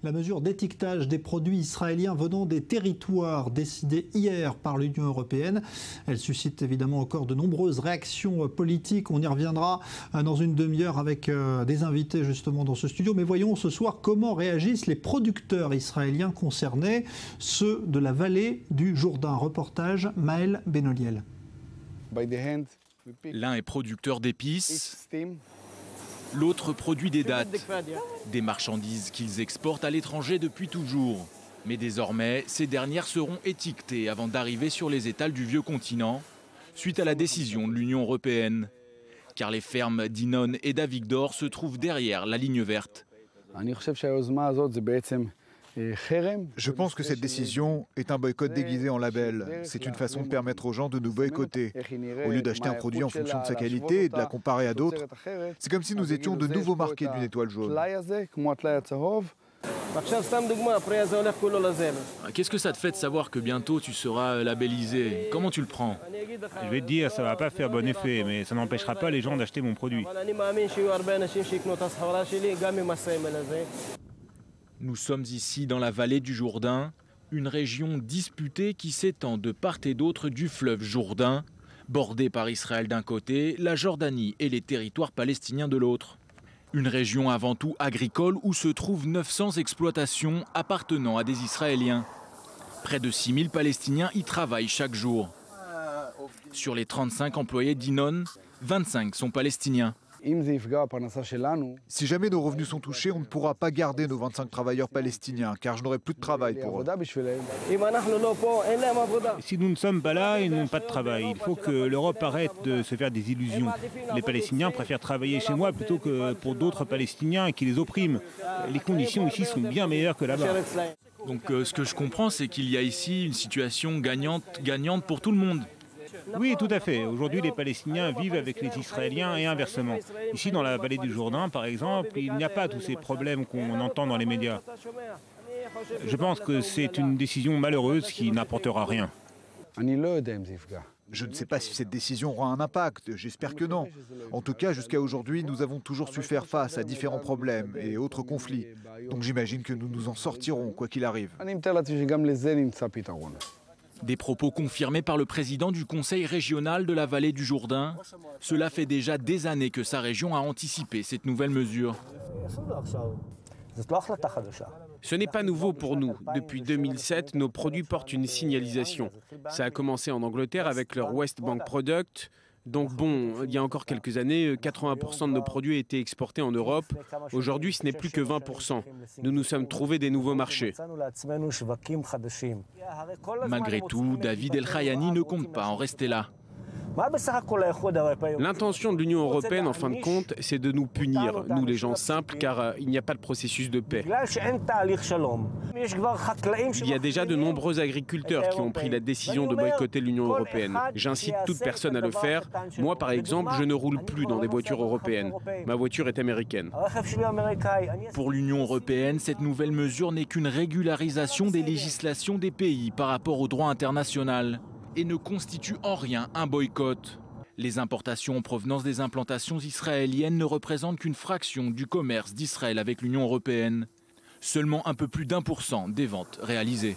La mesure d'étiquetage des produits israéliens venant des territoires décidée hier par l'Union européenne, elle suscite évidemment encore de nombreuses réactions politiques. On y reviendra dans une demi-heure avec des invités justement dans ce studio. Mais voyons ce soir comment réagissent les producteurs israéliens concernés, ceux de la vallée du Jourdain. Reportage Maël Benoliel. L'un est producteur d'épices, l'autre produit des dattes, des marchandises qu'ils exportent à l'étranger depuis toujours. Mais désormais, ces dernières seront étiquetées avant d'arriver sur les étals du vieux continent, suite à la décision de l'Union européenne. Car les fermes d'Inon et d'Avigdor se trouvent derrière la ligne verte. Je pense que cette décision est un boycott déguisé en label. C'est une façon de permettre aux gens de nous boycotter. Au lieu d'acheter un produit en fonction de sa qualité et de la comparer à d'autres, c'est comme si nous étions de nouveau marqués d'une étoile jaune. Qu'est-ce que ça te fait de savoir que bientôt tu seras labellisé? Comment tu le prends? Je vais te dire, ça ne va pas faire bon effet, mais ça n'empêchera pas les gens d'acheter mon produit. Nous sommes ici dans la vallée du Jourdain, une région disputée qui s'étend de part et d'autre du fleuve Jourdain, bordée par Israël d'un côté, la Jordanie et les territoires palestiniens de l'autre. Une région avant tout agricole où se trouvent 900 exploitations appartenant à des Israéliens. Près de 6000 Palestiniens y travaillent chaque jour. Sur les 35 employés d'Inon, 25 sont palestiniens. Si jamais nos revenus sont touchés, on ne pourra pas garder nos 25 travailleurs palestiniens, car je n'aurai plus de travail pour eux. Si nous ne sommes pas là, ils n'ont pas de travail. Il faut que l'Europe arrête de se faire des illusions. Les Palestiniens préfèrent travailler chez moi plutôt que pour d'autres Palestiniens qui les oppriment. Les conditions ici sont bien meilleures que là-bas. Donc ce que je comprends, c'est qu'il y a ici une situation gagnante pour tout le monde. Oui, tout à fait. Aujourd'hui, les Palestiniens vivent avec les Israéliens et inversement. Ici, dans la vallée du Jourdain, par exemple, il n'y a pas tous ces problèmes qu'on entend dans les médias. Je pense que c'est une décision malheureuse qui n'apportera rien. Je ne sais pas si cette décision aura un impact, j'espère que non. En tout cas, jusqu'à aujourd'hui, nous avons toujours su faire face à différents problèmes et autres conflits. Donc j'imagine que nous nous en sortirons, quoi qu'il arrive. Des propos confirmés par le président du conseil régional de la vallée du Jourdain. Cela fait déjà des années que sa région a anticipé cette nouvelle mesure. Ce n'est pas nouveau pour nous. Depuis 2007, nos produits portent une signalisation. Ça a commencé en Angleterre avec leur West Bank Product. Donc bon, il y a encore quelques années, 80% de nos produits étaient exportés en Europe. Aujourd'hui, ce n'est plus que 20%. Nous nous sommes trouvés des nouveaux marchés. Malgré tout, David El-Khayani ne compte pas en rester là. L'intention de l'Union européenne, en fin de compte, c'est de nous punir, nous les gens simples, car il n'y a pas de processus de paix. Il y a déjà de nombreux agriculteurs qui ont pris la décision de boycotter l'Union européenne. J'incite toute personne à le faire. Moi, par exemple, je ne roule plus dans des voitures européennes. Ma voiture est américaine. Pour l'Union européenne, cette nouvelle mesure n'est qu'une régularisation des législations des pays par rapport au droit international et ne constitue en rien un boycott. Les importations en provenance des implantations israéliennes ne représentent qu'une fraction du commerce d'Israël avec l'Union européenne. Seulement un peu plus d'1% des ventes réalisées.